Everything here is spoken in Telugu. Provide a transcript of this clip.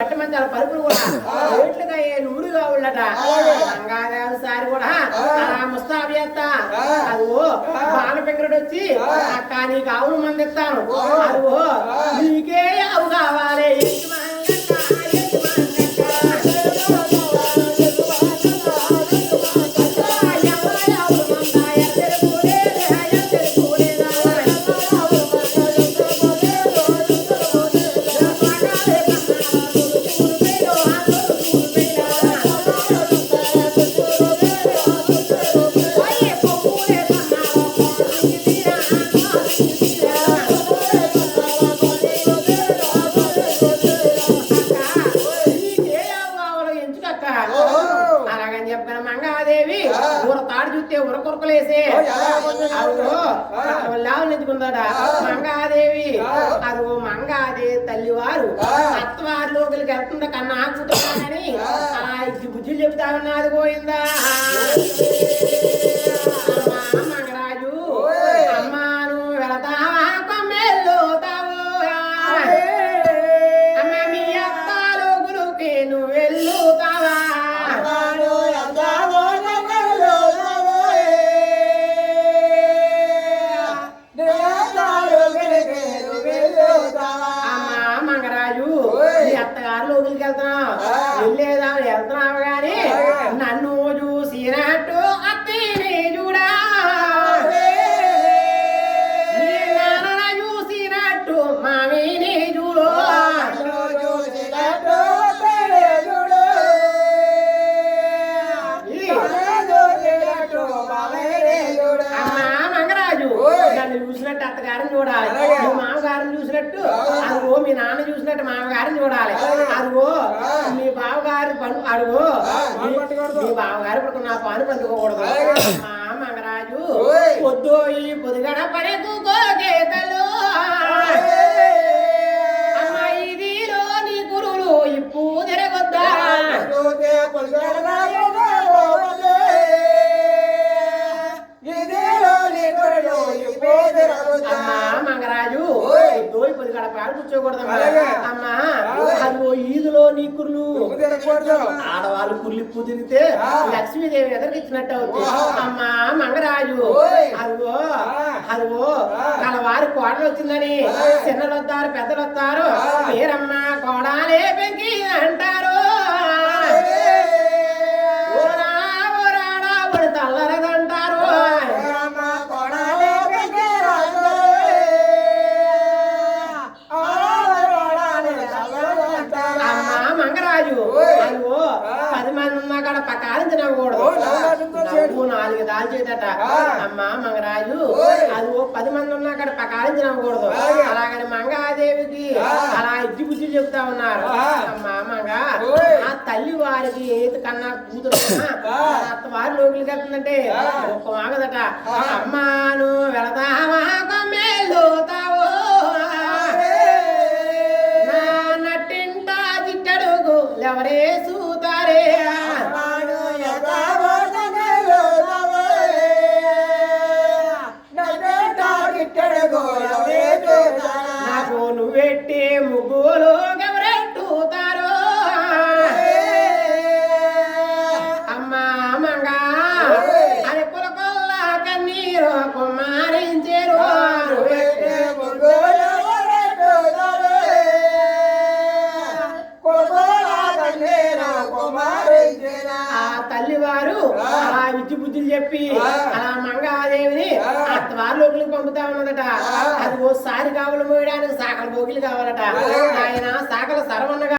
పట్టమంచాల పరుపులు కూడా రేట్లుగా నూరుగా உள்ளట గంగాదేవి సారి కూడా అలా ముస్తాబు చేస్తా అదిగో బాలపింగరుడు వచ్చి అక్క నీకు ఆవులు మంది ఇస్తాను అదిగో నీకే ఆవు కావాలి అలాగని చెప్పిన మంగాదేవి ఊర తాడు చూస్తే ఉరకొరకలేసే లావులు ఎత్తుకుందట మంగాదేవి అదిగో మంగాదేవి తల్లివారు అత్తవారి లోపలికి వెళ్తుందా కన్నా ఆకుతుందని అలా ఇచ్చి బుజ్జులు చెబుతా ఉన్నది పోయిందా మంగరాజు అమ్మాను వెళతావా కొమ్మెల్లో అమ్మ మీ అత్త లోగులుకి నువ్వు వెళ్ళుతావా అత్తగారు లోపలికి వెళ్తున్నావు వెళ్తున్నావు గాని నన్ను చూసినట్టు అత్తని చూడా నాన్న చూసినట్టు మామిని చూడు మంగరాజు నన్ను చూసినట్టు అత్తగారిని చూడాలి మీ మామగారిని చూసినట్టు అదిగో మీ నాన్న చూసినట్టు మామగారిని చూడాలి అదిగో మీ బావగారి పను అడుగు మీ బావగారి పడుకు నా పని పందుకోకూడదు మా మంగరాజు పొద్దు ఈ పొద్దుగడ పడేతలు అమ్మాయి ఇదిలో నీ గురువులు ఇప్పు తిరగొద్దా మంగరాజు దోయి పది గడ పాలు కూర్చోకూడదు అమ్మా అదిగో ఈదులో నీ కుర్లు ఆడవాళ్ళు కుర్లు ఇప్పు తిరిగితే లక్ష్మీదేవి ఎదరికిచ్చినట్టు అవుతుంది అమ్మా మంగరాజు అదిగో అదిగో వారి కోడలు వచ్చిందని చిన్నలు వస్తారు పెద్దలు వస్తారు పేరమ్మ కోడాలే పెంకి అంటారు తల్లరదంటారు మంగరాజు అదిగో 10 మంది ఉన్నా కూడా పకారించి నవ్వకూడదు నవ్వు 4 దాల్చేదట అమ్మా మంగరాజు అదిగో 10 మంది ఉన్నా కూడా పకారించి నవ్వకూడదు అలాగని మంగాదేవికి అలా ఇచ్చి బుద్ధి చెప్తా ఉన్నారు అమ్మా మంగ ఆ తల్లి వారికి ఏది కన్నా కూతురు అత్తవారి లోపలికి వెళ్తుందంటే ఒక్క మాగదట అమ్మాను వెళతావా కొమ్మెల్లుతావో ఎవరే సూతారే నాకు నువ్వెట్టే ముగ్గులు ఎవరెట్టుతారో అమ్మా మంగా అది పులకొల్ల కన్నీరు కుమారించేరు ఆ తల్లివారు అలా విద్య బుద్ధులు చెప్పి అలా మంగాదేవిని అత్తవారి లోపలికి పంపుతా ఉన్నదట అది ఓసారి కావలు మోయడానికి సాకల బోగిలు కావాలట ఆయన సాకల సరవన్నగా